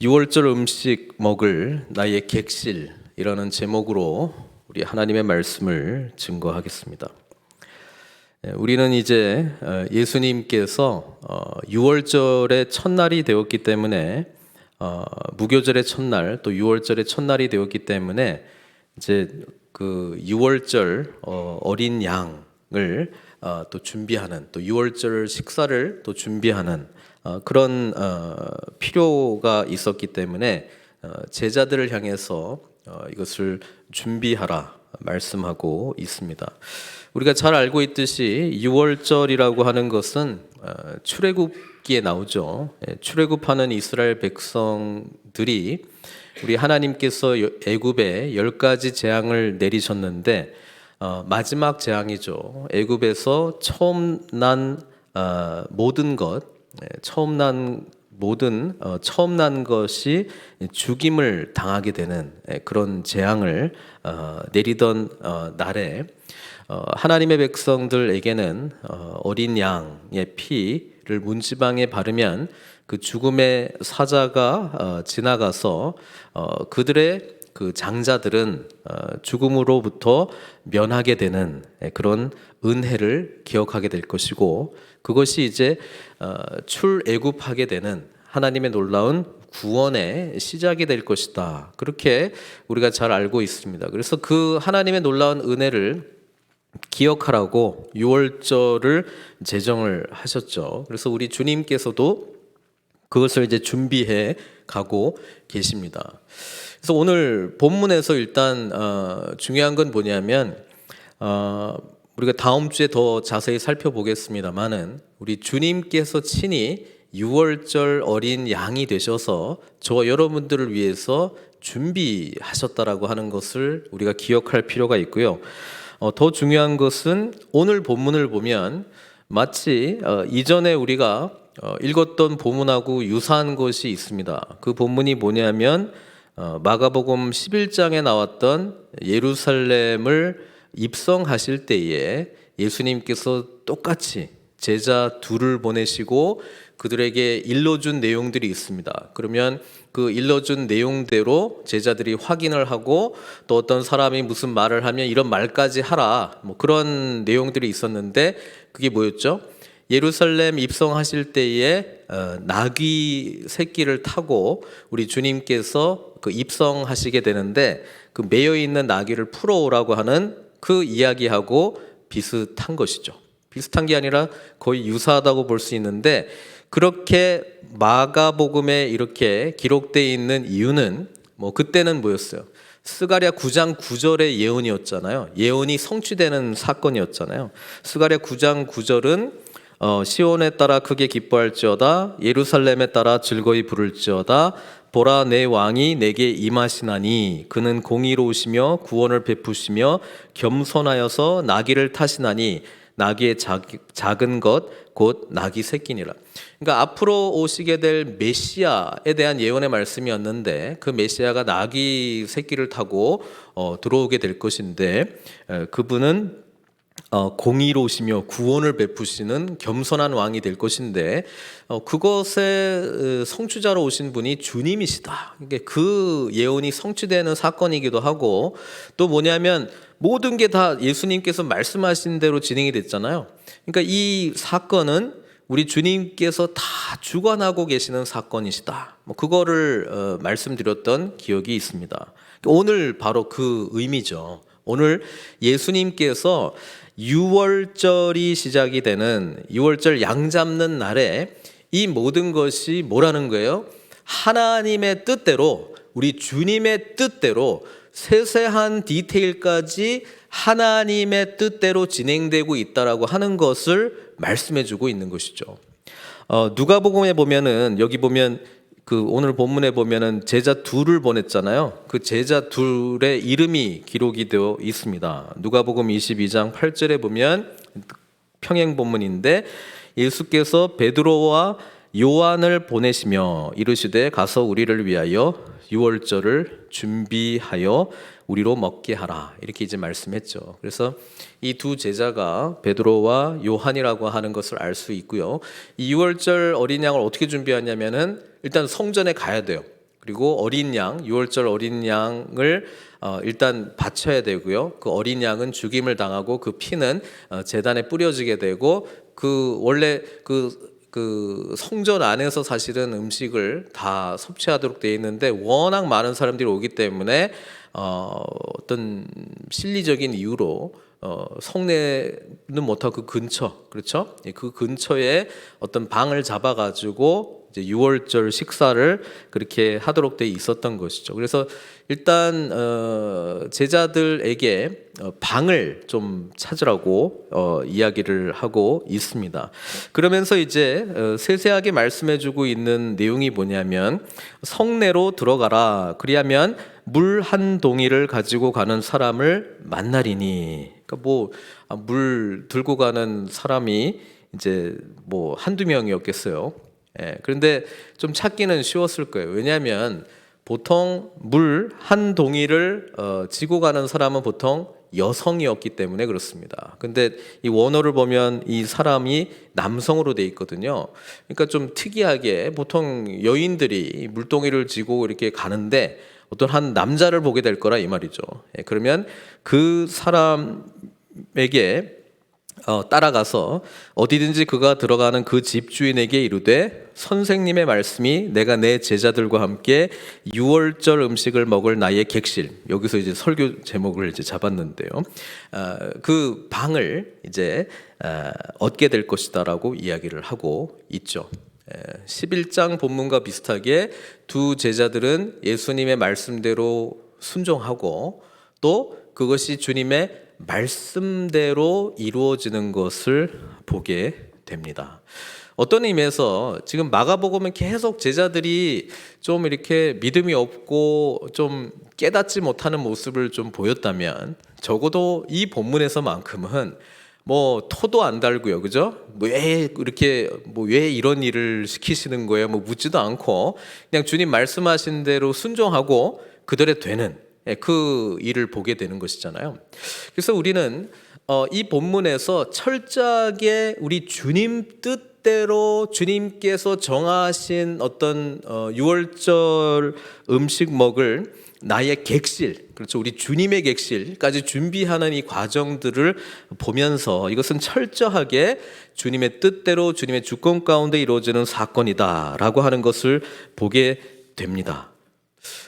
6월절 음식 먹을 나의 객실이라는 제목으로 우리 하나님의 말씀을 증거하겠습니다. 우리는 이제 예수님께서 6월절의 첫날이 되었기 때문에 무교절의 첫날 또 6월절의 첫날이 되었기 때문에 이제 그 6월절 어린 양을 또 준비하는 또 6월절 식사를 또 준비하는 그런 필요가 있었기 때문에 제자들을 향해서 이것을 준비하라 말씀하고 있습니다. 우리가 잘 알고 있듯이 6월절이라고 하는 것은 출애굽기에 나오죠. 출애굽하는 이스라엘 백성들이 우리 하나님께서 애굽에 10가지 재앙을 내리셨는데 마지막 재앙이죠. 애굽에서 처음 난 모든 것, 처음 난 것이 죽임을 당하게 되는 그런 재앙을 내리던 날에 하나님의 백성들에게는 어린 양의 피를 문지방에 바르면 그 죽음의 사자가 지나가서 그들의 그 장자들은 죽음으로부터 면하게 되는 그런 은혜를 기억하게 될 것이고, 그것이 이제 출애굽하게 되는 하나님의 놀라운 구원의 시작이 될 것이다. 그렇게 우리가 잘 알고 있습니다. 그래서 그 하나님의 놀라운 은혜를 기억하라고 6월절을 제정을 하셨죠. 그래서 우리 주님께서도 그것을 이제 준비해 가고 계십니다. 그래서 오늘 본문에서 일단 중요한 건 뭐냐면 우리가 다음 주에 더 자세히 살펴보겠습니다만은 우리 주님께서 친히 6월절 어린 양이 되셔서 저와 여러분들을 위해서 준비하셨다라고 하는 것을 우리가 기억할 필요가 있고요. 더 중요한 것은 오늘 본문을 보면 마치 이전에 우리가 읽었던 본문하고 유사한 것이 있습니다. 그 본문이 뭐냐면 마가복음 11장에 나왔던 예루살렘을 입성하실 때에 예수님께서 똑같이 제자 둘을 보내시고 그들에게 일러준 내용들이 있습니다. 그러면 그 일러준 내용대로 제자들이 확인을 하고 또 어떤 사람이 무슨 말을 하면 이런 말까지 하라, 뭐 그런 내용들이 있었는데 그게 뭐였죠? 예루살렘 입성하실 때에 나귀 새끼를 타고 우리 주님께서 그 입성하시게 되는데 그 매여 있는 나귀를 풀어오라고 하는 그 이야기하고 비슷한 것이죠. 비슷한 게 아니라 거의 유사하다고 볼 수 있는데, 그렇게 마가복음에 이렇게 기록되어 있는 이유는 그때는 뭐였어요? 스가랴 9장 9절의 예언이었잖아요. 예언이 성취되는 사건이었잖아요. 스가랴 9장 9절은 시온에 따라 크게 기뻐할지어다, 예루살렘에 따라 즐거이 부를지어다. 보라, 내 왕이 내게 임하시나니 그는 공의로우시며 구원을 베푸시며 겸손하여서 나귀를 타시나니 나귀의 작은 것 곧 나귀 새끼니라. 그러니까 앞으로 오시게 될 메시아에 대한 예언의 말씀이었는데 그 메시아가 나귀 새끼를 타고 들어오게 될 것인데 그분은 공의로우시며 구원을 베푸시는 겸손한 왕이 될 것인데 그것의 성취자로 오신 분이 주님이시다. 그 예언이 성취되는 사건이기도 하고, 또 뭐냐면 모든 게 다 예수님께서 말씀하신 대로 진행이 됐잖아요. 그러니까 이 사건은 우리 주님께서 다 주관하고 계시는 사건이시다. 그거를 말씀드렸던 기억이 있습니다. 오늘 바로 그 의미죠. 오늘 예수님께서 6월절이 시작이 되는 6월절 양 잡는 날에 이 모든 것이 뭐라는 거예요? 하나님의 뜻대로, 우리 주님의 뜻대로 세세한 디테일까지 하나님의 뜻대로 진행되고 있다라고 하는 것을 말씀해주고 있는 것이죠. 누가복음에 보면은 여기 보면 그 오늘 본문에 보면은 제자 둘을 보냈잖아요. 그 제자 둘의 이름이 기록이 되어 있습니다. 누가복음 22장 8절에 보면 평행 본문인데 예수께서 베드로와 요한을 보내시며 이르시되 가서 우리를 위하여 6월절을 준비하여 우리로 먹게 하라, 이렇게 이제 말씀했죠. 그래서 이 두 제자가 베드로와 요한이라고 하는 것을 알 수 있고요. 이 6월절 어린 양을 어떻게 준비하냐면은 일단 성전에 가야 돼요. 그리고 어린 양, 유월절 어린 양을 일단 바쳐야 되고요. 그 어린 양은 죽임을 당하고 그 피는 제단에 뿌려지게 되고 그 원래 그 성전 안에서 사실은 음식을 다 섭취하도록 되어 있는데 워낙 많은 사람들이 오기 때문에 어떤 실리적인 이유로 성내는 못하고 그 근처, 그렇죠? 그 근처에 어떤 방을 잡아가지고 이제 유월절 식사를 그렇게 하도록 돼 있었던 것이죠. 그래서 일단 제자들에게 방을 좀 찾으라고 이야기를 하고 있습니다. 그러면서 이제 세세하게 말씀해주고 있는 내용이 뭐냐면 성내로 들어가라. 그리하면 물 한 동이를 가지고 가는 사람을 만나리니. 그러니까 물 들고 가는 사람이 이제 한두 명이었겠어요. 예, 그런데 좀 찾기는 쉬웠을 거예요. 왜냐하면 보통 물 한 동이를 지고 가는 사람은 보통 여성이었기 때문에 그렇습니다. 근데 이 원어를 보면 이 사람이 남성으로 돼 있거든요. 그러니까 좀 특이하게 보통 여인들이 물동이를 지고 이렇게 가는데 어떤 한 남자를 보게 될 거라 이 말이죠. 예, 그러면 그 사람에게 따라가서 어디든지 그가 들어가는 그 집주인에게 이르되 선생님의 말씀이 내가 내 제자들과 함께 유월절 음식을 먹을 나의 객실, 여기서 이제 설교 제목을 이제 잡았는데요. 그 방을 이제 얻게 될 것이다라고 이야기를 하고 있죠. 11장 본문과 비슷하게 두 제자들은 예수님의 말씀대로 순종하고 또 그것이 주님의 말씀대로 이루어지는 것을 보게 됩니다. 어떤 의미에서 지금 마가복음은 계속 제자들이 좀 이렇게 믿음이 없고 좀 깨닫지 못하는 모습을 좀 보였다면 적어도 이 본문에서만큼은 토도 안 달고요, 그죠? 왜 이런 일을 시키시는 거예요? 묻지도 않고 그냥 주님 말씀하신 대로 순종하고 그대로 되는 그 일을 보게 되는 것이잖아요. 그래서 우리는 이 본문에서 철저하게 우리 주님 뜻대로 주님께서 정하신 어떤 유월절 음식 먹을 나의 객실, 그렇죠, 우리 주님의 객실까지 준비하는 이 과정들을 보면서 이것은 철저하게 주님의 뜻대로 주님의 주권 가운데 이루어지는 사건이다라고 하는 것을 보게 됩니다.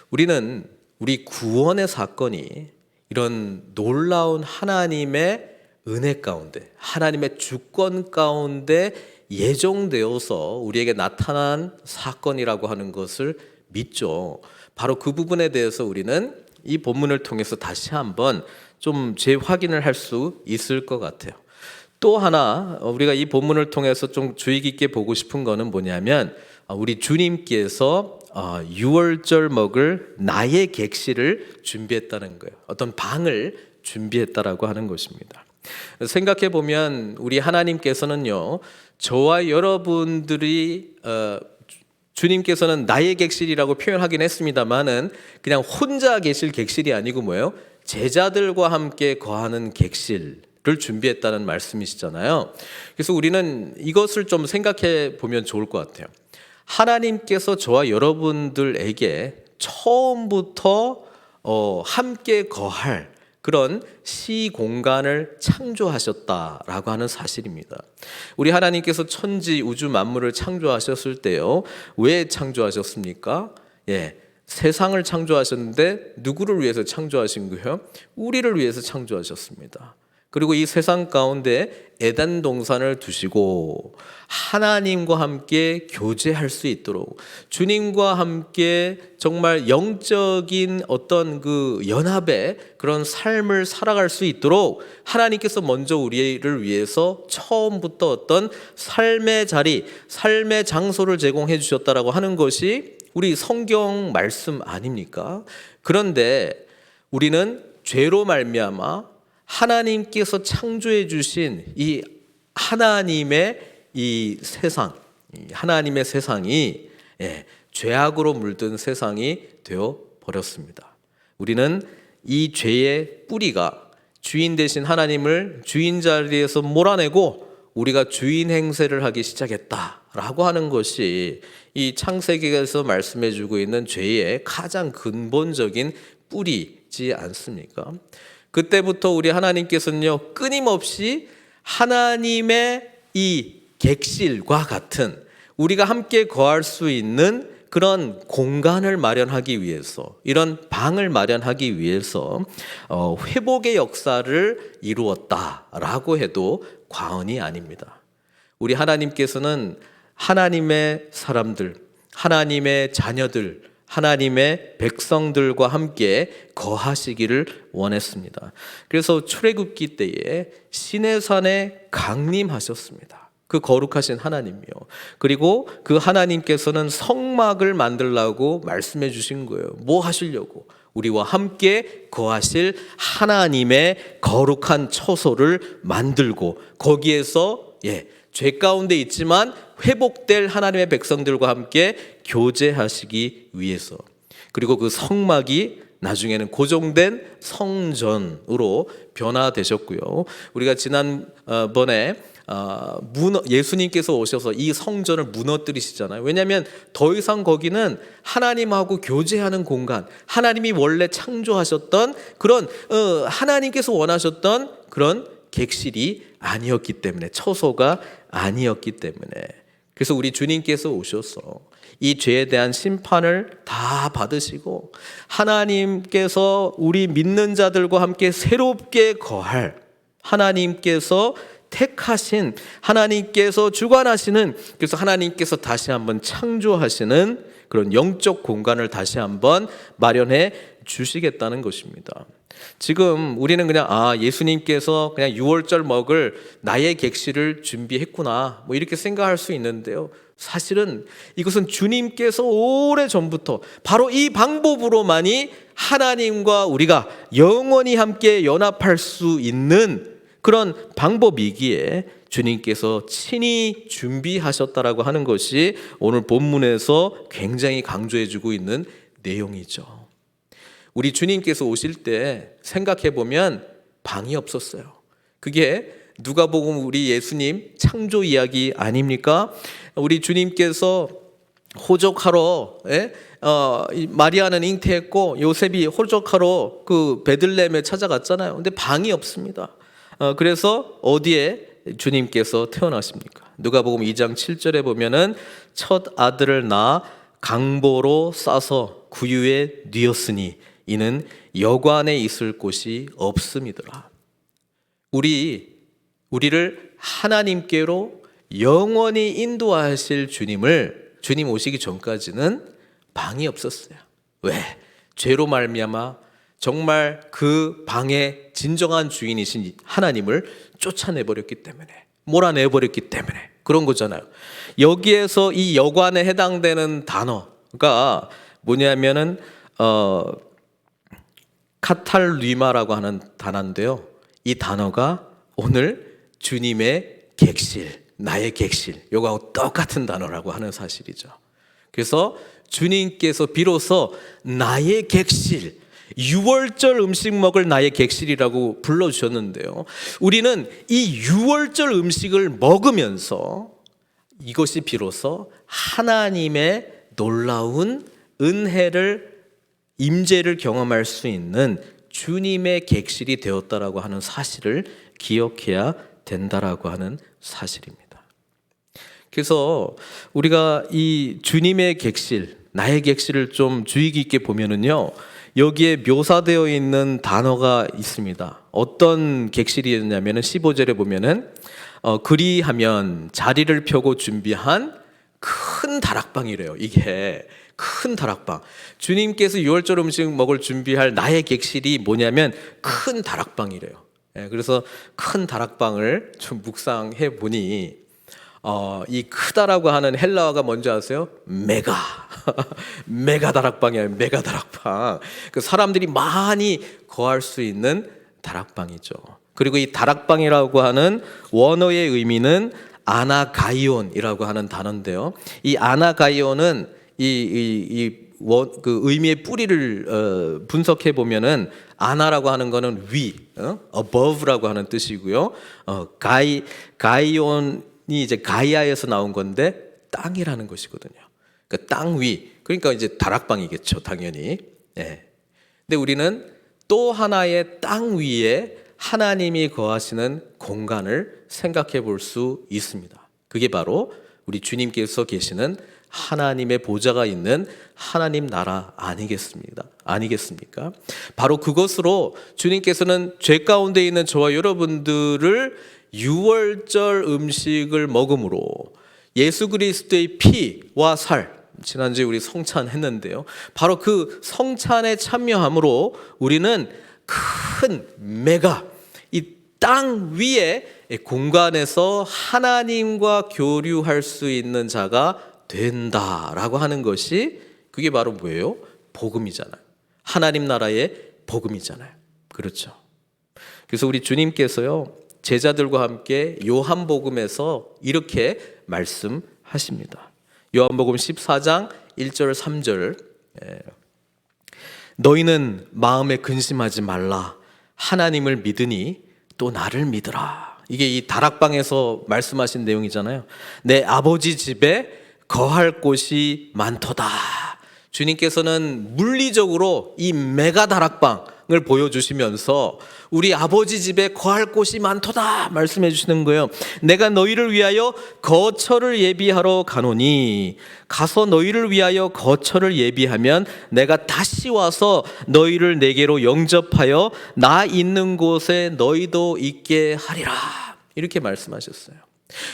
우리는 우리 구원의 사건이 이런 놀라운 하나님의 은혜 가운데, 하나님의 주권 가운데 예정되어서 우리에게 나타난 사건이라고 하는 것을 믿죠. 바로 그 부분에 대해서 우리는 이 본문을 통해서 다시 한번 좀 재확인을 할 수 있을 것 같아요. 또 하나 우리가 이 본문을 통해서 좀 주의 깊게 보고 싶은 거는 뭐냐면 우리 주님께서 유월절 먹을 나의 객실을 준비했다는 거예요. 어떤 방을 준비했다라고 하는 것입니다. 생각해 보면 우리 하나님께서는요, 저와 여러분들이 주님께서는 나의 객실이라고 표현하긴 했습니다만은 그냥 혼자 계실 객실이 아니고 뭐예요? 제자들과 함께 거하는 객실을 준비했다는 말씀이시잖아요. 그래서 우리는 이것을 좀 생각해 보면 좋을 것 같아요. 하나님께서 저와 여러분들에게 처음부터 함께 거할 그런 시공간을 창조하셨다라고 하는 사실입니다. 우리 하나님께서 천지 우주 만물을 창조하셨을 때요, 왜 창조하셨습니까? 세상을 창조하셨는데 누구를 위해서 창조하신 거예요? 우리를 위해서 창조하셨습니다. 그리고 이 세상 가운데 에덴 동산을 두시고 하나님과 함께 교제할 수 있도록, 주님과 함께 정말 영적인 어떤 그 연합의 그런 삶을 살아갈 수 있도록 하나님께서 먼저 우리를 위해서 처음부터 어떤 삶의 자리, 삶의 장소를 제공해 주셨다라고 하는 것이 우리 성경 말씀 아닙니까? 그런데 우리는 죄로 말미암아 하나님께서 창조해 주신 이 하나님의 이 세상, 하나님의 세상이 죄악으로 물든 세상이 되어 버렸습니다. 우리는 이 죄의 뿌리가 주인 되신 하나님을 주인 자리에서 몰아내고 우리가 주인 행세를 하기 시작했다라고 라고 하는 것이 이 창세기에서 말씀해주고 있는 죄의 가장 근본적인 뿌리지 않습니까? 그때부터 우리 하나님께서는요, 끊임없이 하나님의 이 객실과 같은 우리가 함께 거할 수 있는 그런 공간을 마련하기 위해서, 이런 방을 마련하기 위해서 회복의 역사를 이루었다라고 해도 과언이 아닙니다. 우리 하나님께서는 하나님의 사람들, 하나님의 자녀들, 하나님의 백성들과 함께 거하시기를 원했습니다. 그래서 출애굽기 때에 시내산에 강림하셨습니다. 그 거룩하신 하나님이요. 그리고 그 하나님께서는 성막을 만들라고 말씀해 주신 거예요. 뭐 하시려고? 우리와 함께 거하실 하나님의 거룩한 처소를 만들고 거기에서 죄 가운데 있지만 회복될 하나님의 백성들과 함께 교제하시기 위해서, 그리고 그 성막이 나중에는 고정된 성전으로 변화되셨고요. 우리가 지난번에 예수님께서 오셔서 이 성전을 무너뜨리시잖아요. 왜냐하면 더 이상 거기는 하나님하고 교제하는 공간, 하나님이 원래 창조하셨던 그런 하나님께서 원하셨던 그런 객실이 아니었기 때문에, 처소가 아니었기 때문에, 그래서 우리 주님께서 오셔서 이 죄에 대한 심판을 다 받으시고 하나님께서 우리 믿는 자들과 함께 새롭게 거할, 하나님께서 택하신, 하나님께서 주관하시는, 그래서 하나님께서 다시 한번 창조하시는 그런 영적 공간을 다시 한번 마련해 주시겠다는 것입니다. 지금 우리는 그냥 예수님께서 그냥 유월절 먹을 나의 객실을 준비했구나 뭐 이렇게 생각할 수 있는데요, 사실은 이것은 주님께서 오래전부터 바로 이 방법으로만이 하나님과 우리가 영원히 함께 연합할 수 있는 그런 방법이기에 주님께서 친히 준비하셨다라고 하는 것이 오늘 본문에서 굉장히 강조해주고 있는 내용이죠. 우리 주님께서 오실 때 생각해 보면 방이 없었어요. 그게 누가복음 우리 예수님 창조 이야기 아닙니까? 우리 주님께서 호적하러 마리아는 잉태했고 요셉이 호적하러 그 베들레헴에 찾아갔잖아요. 근데 방이 없습니다. 그래서 어디에 주님께서 태어나십니까? 누가복음 2장 7절에 보면은 첫 아들을 낳아 강보로 싸서 구유에 뉘었으니 이는 여관에 있을 곳이 없음이더라. 우리를 하나님께로 영원히 인도하실 주님 오시기 전까지는 방이 없었어요. 왜? 죄로 말미암아 정말 그 방의 진정한 주인이신 하나님을 쫓아내버렸기 때문에, 몰아내버렸기 때문에 그런 거잖아요. 여기에서 이 여관에 해당되는 단어가 뭐냐면은 카탈리마라고 하는 단어인데요, 이 단어가 오늘 주님의 객실, 나의 객실, 요거하고 똑같은 단어라고 하는 사실이죠. 그래서 주님께서 비로소 나의 객실, 유월절 음식 먹을 나의 객실이라고 불러주셨는데요, 우리는 이 유월절 음식을 먹으면서 이것이 비로소 하나님의 놀라운 은혜를, 임재를 경험할 수 있는 주님의 객실이 되었다라고 하는 사실을 기억해야 된다라고 하는 사실입니다. 그래서 우리가 이 주님의 객실, 나의 객실을 좀 주의 깊게 보면은요, 여기에 묘사되어 있는 단어가 있습니다. 어떤 객실이었냐면은 15절에 보면은 그리하면 자리를 펴고 준비한 큰 다락방이래요. 이게 큰 다락방. 주님께서 유월절 음식 먹을 준비할 나의 객실이 뭐냐면 큰 다락방이래요. 그래서 큰 다락방을 좀 묵상해 보니 이 크다라고 하는 헬라어가 뭔지 아세요? 메가. 메가 다락방이에요. 메가 다락방. 그 사람들이 많이 거할 수 있는 다락방이죠. 그리고 이 다락방이라고 하는 원어의 의미는 아나가이온이라고 하는 단어인데요, 이 아나가이온은 그 의미의 뿌리를 분석해 보면은 아나라고 하는 거는 위, above라고 하는 뜻이고요. 가이온이 이제 가이아에서 나온 건데 땅이라는 것이거든요. 그러니까 땅 위, 그러니까 이제 다락방이겠죠, 당연히. 예. 근데 우리는 또 하나의 땅 위에 하나님이 거하시는 공간을 생각해 볼 수 있습니다. 그게 바로 우리 주님께서 계시는 하나님의 보좌가 있는 하나님 나라 아니겠습니까? 바로 그것으로 주님께서는 죄 가운데 있는 저와 여러분들을 유월절 음식을 먹음으로 예수 그리스도의 피와 살, 지난주에 우리 성찬 했는데요. 바로 그 성찬에 참여함으로 우리는 큰 메가 이 땅 위에 공간에서 하나님과 교류할 수 있는 자가 된다라고 하는 것이 그게 바로 뭐예요? 복음이잖아요. 하나님 나라의 복음이잖아요. 그렇죠. 그래서 우리 주님께서요, 제자들과 함께 요한복음에서 이렇게 말씀하십니다. 요한복음 14장 1절 3절 너희는 마음에 근심하지 말라. 하나님을 믿으니 또 나를 믿으라. 이게 이 다락방에서 말씀하신 내용이잖아요. 내 아버지 집에 거할 곳이 많도다. 주님께서는 물리적으로 이 메가 다락방을 보여주시면서 우리 아버지 집에 거할 곳이 많도다 말씀해 주시는 거예요. 내가 너희를 위하여 거처를 예비하러 가노니 가서 너희를 위하여 거처를 예비하면 내가 다시 와서 너희를 내게로 영접하여 나 있는 곳에 너희도 있게 하리라. 이렇게 말씀하셨어요.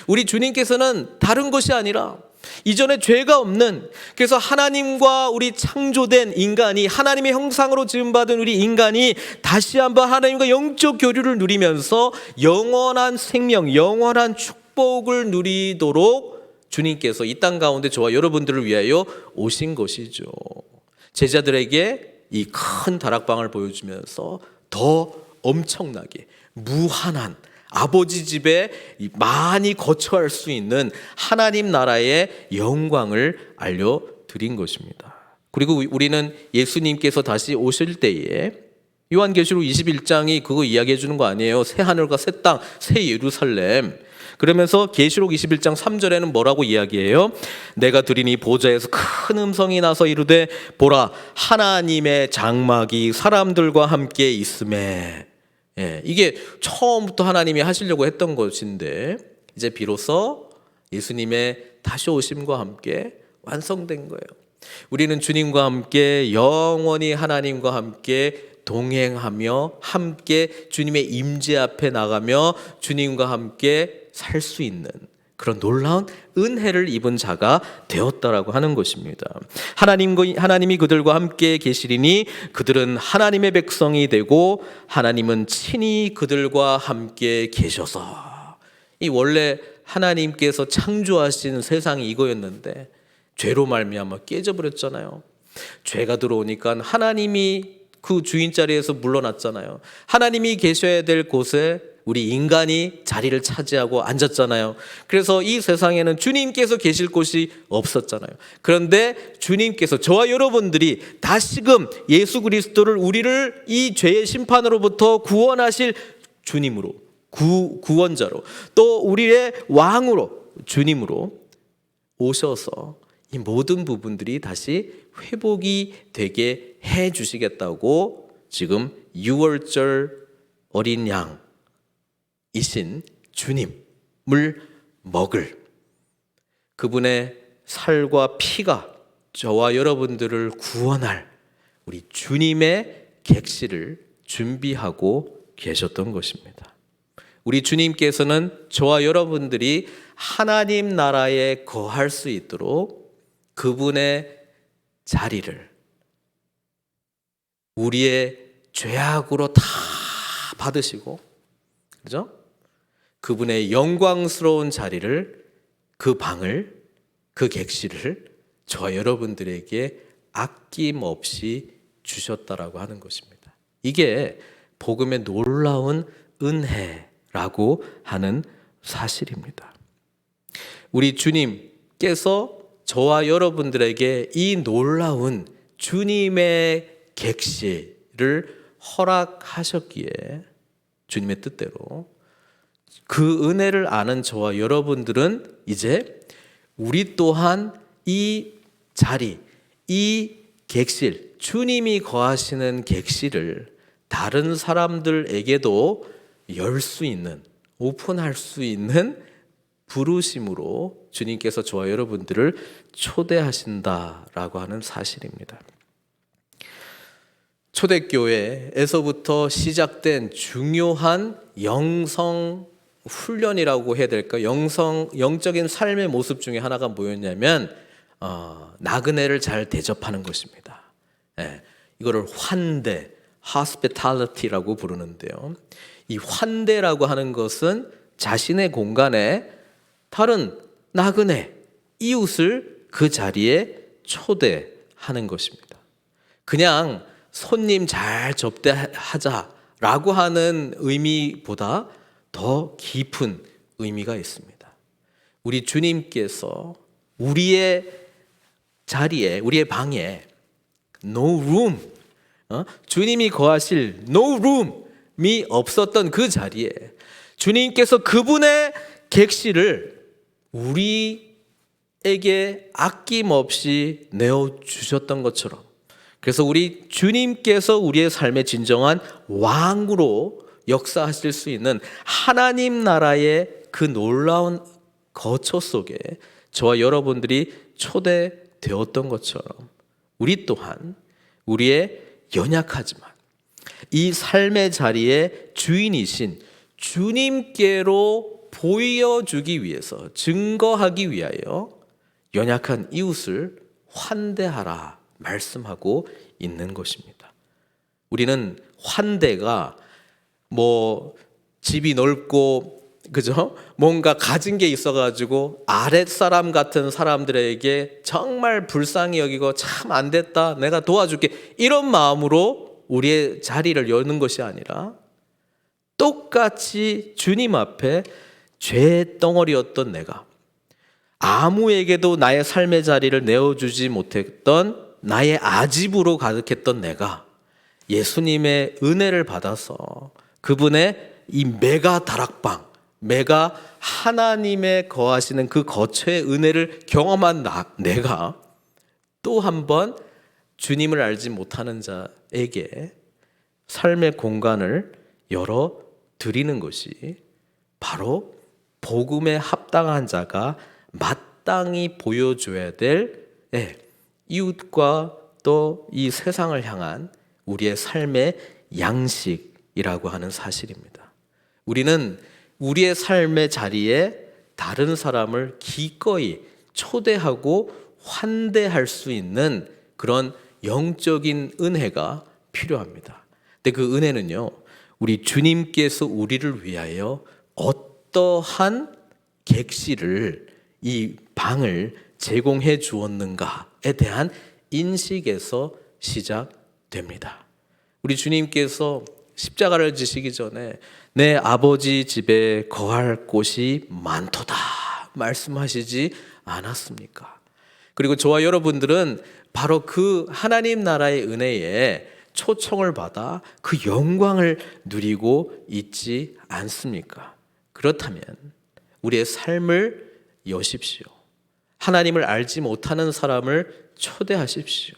우리 주님께서는 다른 것이 아니라 이전에 죄가 없는, 그래서 하나님과 우리 창조된 인간이, 하나님의 형상으로 지음받은 우리 인간이 다시 한번 하나님과 영적 교류를 누리면서 영원한 생명, 영원한 축복을 누리도록 주님께서 이 땅 가운데 저와 여러분들을 위하여 오신 것이죠. 제자들에게 이 큰 다락방을 보여주면서 더 엄청나게 무한한 아버지 집에 많이 거처할 수 있는 하나님 나라의 영광을 알려드린 것입니다. 그리고 우리는 예수님께서 다시 오실 때에 요한계시록 21장이 그거 이야기해 주는 거 아니에요? 새 하늘과 새 땅, 새 예루살렘. 그러면서 계시록 21장 3절에는 뭐라고 이야기해요? 내가 들으니 보좌에서 큰 음성이 나서 이르되 보라 하나님의 장막이 사람들과 함께 있음에. 이게 처음부터 하나님이 하시려고 했던 것인데 이제 비로소 예수님의 다시 오심과 함께 완성된 거예요. 우리는 주님과 함께 영원히 하나님과 함께 동행하며 함께 주님의 임재 앞에 나가며 주님과 함께 살 수 있는 그런 놀라운 은혜를 입은 자가 되었다라고 하는 것입니다. 하나님이 그들과 함께 계시리니 그들은 하나님의 백성이 되고 하나님은 친히 그들과 함께 계셔서. 이 원래 하나님께서 창조하신 세상이 이거였는데 죄로 말미암아 깨져버렸잖아요. 죄가 들어오니까 하나님이 그 주인 자리에서 물러났잖아요. 하나님이 계셔야 될 곳에 우리 인간이 자리를 차지하고 앉았잖아요. 그래서 이 세상에는 주님께서 계실 곳이 없었잖아요. 그런데 주님께서 저와 여러분들이 다시금 예수 그리스도를 우리를 이 죄의 심판으로부터 구원하실 주님으로, 구원자로, 또 우리의 왕으로, 주님으로 오셔서 이 모든 부분들이 다시 회복이 되게 해 주시겠다고 지금 유월절 어린 양이신 주님을 먹을 그분의 살과 피가 저와 여러분들을 구원할 우리 주님의 객실을 준비하고 계셨던 것입니다. 우리 주님께서는 저와 여러분들이 하나님 나라에 거할 수 있도록 그분의 자리를 우리의 죄악으로 다 받으시고, 그죠? 그분의 영광스러운 자리를, 그 방을, 그 객실을 저와 여러분들에게 아낌없이 주셨다라고 하는 것입니다. 이게 복음의 놀라운 은혜라고 하는 사실입니다. 우리 주님께서 저와 여러분들에게 이 놀라운 주님의 객실을 허락하셨기에 주님의 뜻대로 그 은혜를 아는 저와 여러분들은 이제 우리 또한 이 자리, 이 객실, 주님이 거하시는 객실을 다른 사람들에게도 열 수 있는, 오픈할 수 있는 부르심으로 주님께서 저와 여러분들을 초대하신다라고 하는 사실입니다. 초대교회에서부터 시작된 중요한 영성 훈련이라고 해야 될까? 영적인 삶의 모습 중에 하나가 뭐였냐면 나그네를 잘 대접하는 것입니다. 이거를 환대, hospitality라고 부르는데요. 이 환대라고 하는 것은 자신의 공간에 다른 나그네, 이웃을 그 자리에 초대하는 것입니다. 그냥 손님 잘 접대하자라고 하는 의미보다 더 깊은 의미가 있습니다. 우리 주님께서 우리의 자리에, 우리의 방에 no room, 주님이 거하실 no room이 없었던 그 자리에 주님께서 그분의 객실을 우리에게 아낌없이 내어주셨던 것처럼, 그래서 우리 주님께서 우리의 삶의 진정한 왕으로 역사하실 수 있는 하나님 나라의 그 놀라운 거처 속에 저와 여러분들이 초대되었던 것처럼 우리 또한 우리의 연약하지만 이 삶의 자리에 주인이신 주님께로 보여주기 위해서, 증거하기 위하여 연약한 이웃을 환대하라 말씀하고 있는 것입니다. 우리는 환대가 집이 넓고 그죠? 뭔가 가진 게 있어가지고 아랫사람 같은 사람들에게 정말 불쌍히 여기고 참 안 됐다, 내가 도와줄게, 이런 마음으로 우리의 자리를 여는 것이 아니라 똑같이 주님 앞에 죄 덩어리였던 내가, 아무에게도 나의 삶의 자리를 내어주지 못했던 나의 아집으로 가득했던 내가 예수님의 은혜를 받아서 그분의 이 메가 다락방, 메가 하나님의 거하시는 그 거처의 은혜를 경험한 내가 또 한 번 주님을 알지 못하는 자에게 삶의 공간을 열어 드리는 것이 바로 복음에 합당한 자가 마땅히 보여줘야 될 이웃과 또 이 세상을 향한 우리의 삶의 양식이라고 하는 사실입니다. 우리는 우리의 삶의 자리에 다른 사람을 기꺼이 초대하고 환대할 수 있는 그런 영적인 은혜가 필요합니다. 근데 그 은혜는요, 우리 주님께서 우리를 위하여 어떠한 객실을, 이 방을 제공해 주었는가에 대한 인식에서 시작됩니다. 우리 주님께서 십자가를 지시기 전에 내 아버지 집에 거할 곳이 많도다 말씀하시지 않았습니까? 그리고 저와 여러분들은 바로 그 하나님 나라의 은혜에 초청을 받아 그 영광을 누리고 있지 않습니까? 그렇다면 우리의 삶을 여십시오. 하나님을 알지 못하는 사람을 초대하십시오.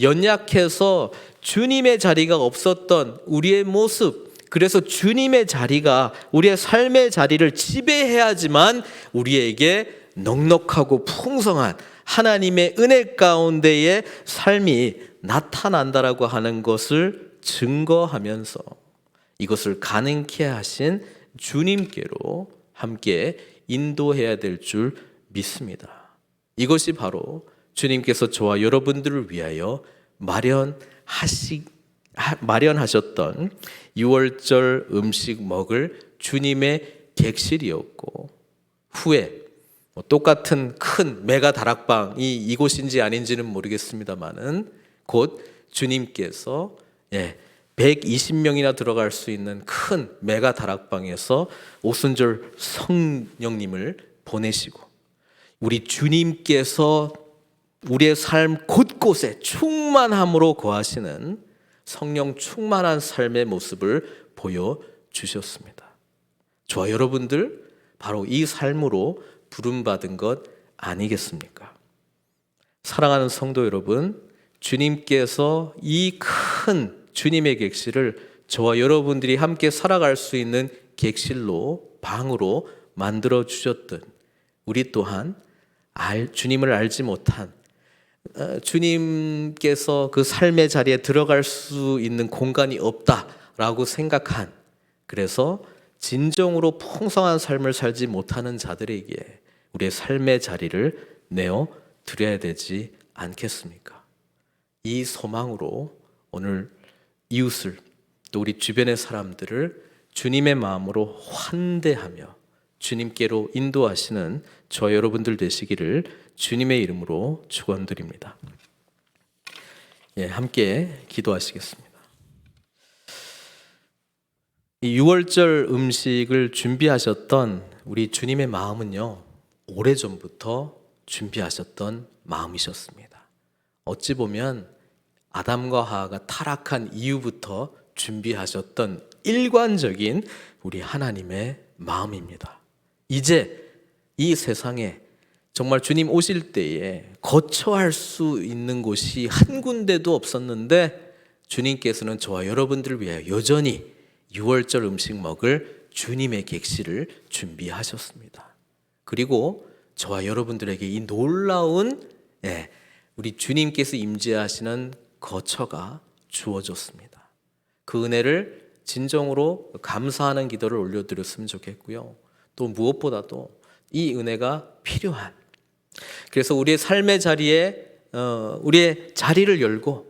연약해서 주님의 자리가 없었던 우리의 모습, 그래서 주님의 자리가 우리의 삶의 자리를 지배해야지만 우리에게 넉넉하고 풍성한 하나님의 은혜 가운데의 삶이 나타난다라고 하는 것을 증거하면서 이것을 가능케 하신 주님께로 함께 인도해야 될 줄 믿습니다. 이것이 바로 주님께서 저와 여러분들을 위하여 마련하셨던 6월절 음식 먹을 주님의 객실이었고, 후에 똑같은 큰 메가 다락방이 이곳인지 아닌지는 모르겠습니다만은 곧 주님께서 120명이나 들어갈 수 있는 큰 메가 다락방에서 오순절 성령님을 보내시고, 우리 주님께서 우리의 삶 곳곳에 충만함으로 거하시는 성령 충만한 삶의 모습을 보여주셨습니다. 저와 여러분들 바로 이 삶으로 부름받은 것 아니겠습니까? 사랑하는 성도 여러분, 주님께서 이 큰 주님의 객실을 저와 여러분들이 함께 살아갈 수 있는 객실로, 방으로 만들어 주셨던, 우리 또한 주님을 알지 못한, 주님께서 그 삶의 자리에 들어갈 수 있는 공간이 없다라고 생각한, 그래서 진정으로 풍성한 삶을 살지 못하는 자들에게 우리의 삶의 자리를 내어 드려야 되지 않겠습니까? 이 소망으로 오늘 이웃을, 또 우리 주변의 사람들을 주님의 마음으로 환대하며 주님께로 인도하시는 저 여러분들 되시기를 주님의 이름으로 축원드립니다. 함께 기도하시겠습니다. 이 6월절 음식을 준비하셨던 우리 주님의 마음은요, 오래전부터 준비하셨던 마음이셨습니다. 어찌 보면 아담과 하와가 타락한 이후부터 준비하셨던 일관적인 우리 하나님의 마음입니다. 이제 이 세상에 정말 주님 오실 때에 거처할 수 있는 곳이 한 군데도 없었는데 주님께서는 저와 여러분들을 위하여 여전히 6월절 음식 먹을 주님의 객실을 준비하셨습니다. 그리고 저와 여러분들에게 이 놀라운 우리 주님께서 임재하시는 거처가 주어졌습니다. 그 은혜를 진정으로 감사하는 기도를 올려드렸으면 좋겠고요. 또 무엇보다도 이 은혜가 필요한, 그래서 우리의 삶의 자리에 우리의 자리를 열고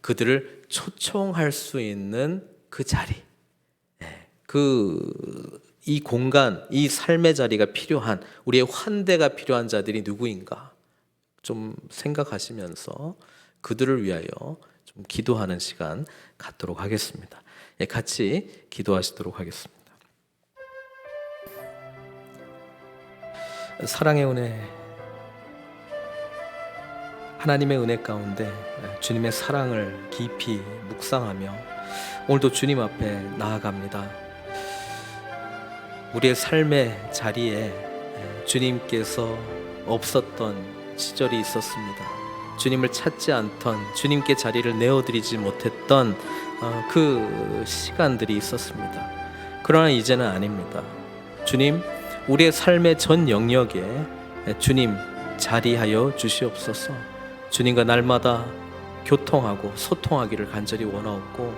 그들을 초청할 수 있는 그 자리, 이 공간, 이 삶의 자리가 필요한, 우리의 환대가 필요한 자들이 누구인가 좀 생각하시면서 그들을 위하여 좀 기도하는 시간 갖도록 하겠습니다. 같이 기도하시도록 하겠습니다. 사랑의 은혜, 하나님의 은혜 가운데 주님의 사랑을 깊이 묵상하며 오늘도 주님 앞에 나아갑니다. 우리의 삶의 자리에 주님께서 없었던 시절이 있었습니다. 주님을 찾지 않던, 주님께 자리를 내어드리지 못했던 그 시간들이 있었습니다. 그러나 이제는 아닙니다. 주님, 우리의 삶의 전 영역에 주님 자리하여 주시옵소서. 주님과 날마다 교통하고 소통하기를 간절히 원하옵고,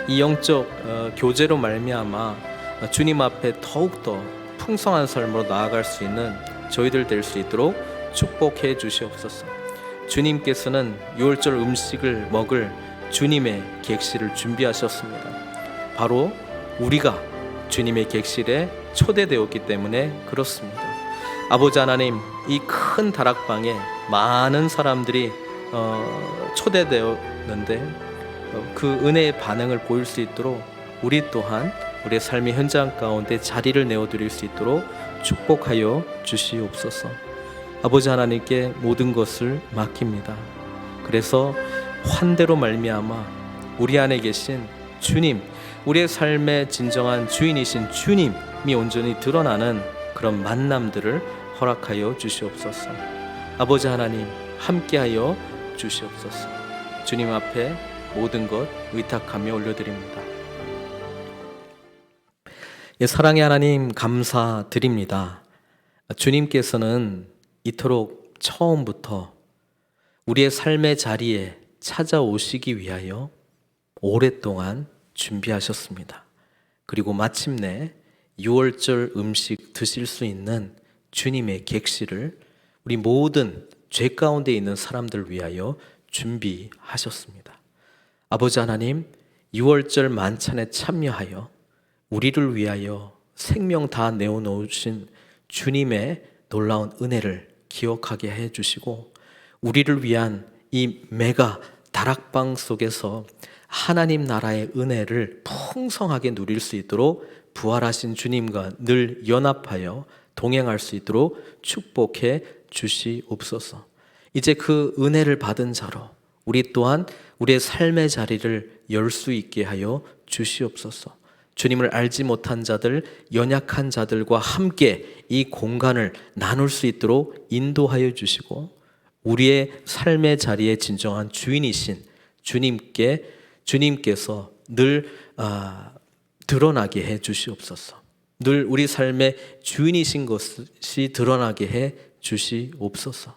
이 영적 교제로 말미암아 주님 앞에 더욱더 풍성한 삶으로 나아갈 수 있는 저희들 될 수 있도록 축복해 주시옵소서. 주님께서는 6월절 음식을 먹을 주님의 객실을 준비하셨습니다. 바로 우리가 주님의 객실에 초대되었기 때문에 그렇습니다. 아버지 하나님, 이 큰 다락방에 많은 사람들이 초대되었는데 그 은혜의 반응을 보일 수 있도록 우리 또한 우리의 삶의 현장 가운데 자리를 내어드릴 수 있도록 축복하여 주시옵소서. 아버지 하나님께 모든 것을 맡깁니다. 그래서 환대로 말미암아 우리 안에 계신 주님, 우리의 삶의 진정한 주인이신 주님이 온전히 드러나는 그런 만남들을 허락하여 주시옵소서. 아버지 하나님, 함께하여 주시옵소서. 주님 앞에 모든 것 의탁하며 올려드립니다. 사랑의 하나님, 감사드립니다. 주님께서는 이토록 처음부터 우리의 삶의 자리에 찾아오시기 위하여 오랫동안 준비하셨습니다. 그리고 마침내 6월절 음식 드실 수 있는 주님의 객실을 우리 모든 죄 가운데 있는 사람들 위하여 준비하셨습니다. 아버지 하나님, 6월절 만찬에 참여하여 우리를 위하여 생명 다 내어놓으신 주님의 놀라운 은혜를 기억하게 해주시고, 우리를 위한 이 메가 다락방 속에서 하나님 나라의 은혜를 풍성하게 누릴 수 있도록 부활하신 주님과 늘 연합하여 동행할 수 있도록 축복해 주시옵소서. 이제 그 은혜를 받은 자로 우리 또한 우리의 삶의 자리를 열 수 있게 하여 주시옵소서. 주님을 알지 못한 자들, 연약한 자들과 함께 이 공간을 나눌 수 있도록 인도하여 주시고 우리의 삶의 자리에 진정한 주인이신 주님께서 늘 드러나게 해 주시옵소서. 늘 우리 삶의 주인이신 것이 드러나게 해 주시옵소서.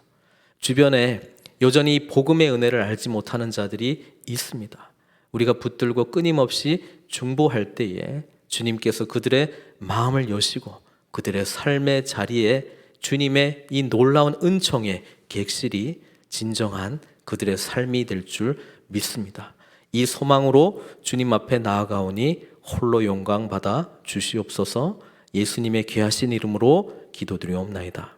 주변에 여전히 복음의 은혜를 알지 못하는 자들이 있습니다. 우리가 붙들고 끊임없이 중보할 때에 주님께서 그들의 마음을 여시고 그들의 삶의 자리에 주님의 이 놀라운 은총의 객실이 진정한 그들의 삶이 될 줄 믿습니다. 이 소망으로 주님 앞에 나아가오니 홀로 영광 받아 주시옵소서. 예수님의 귀하신 이름으로 기도드리옵나이다.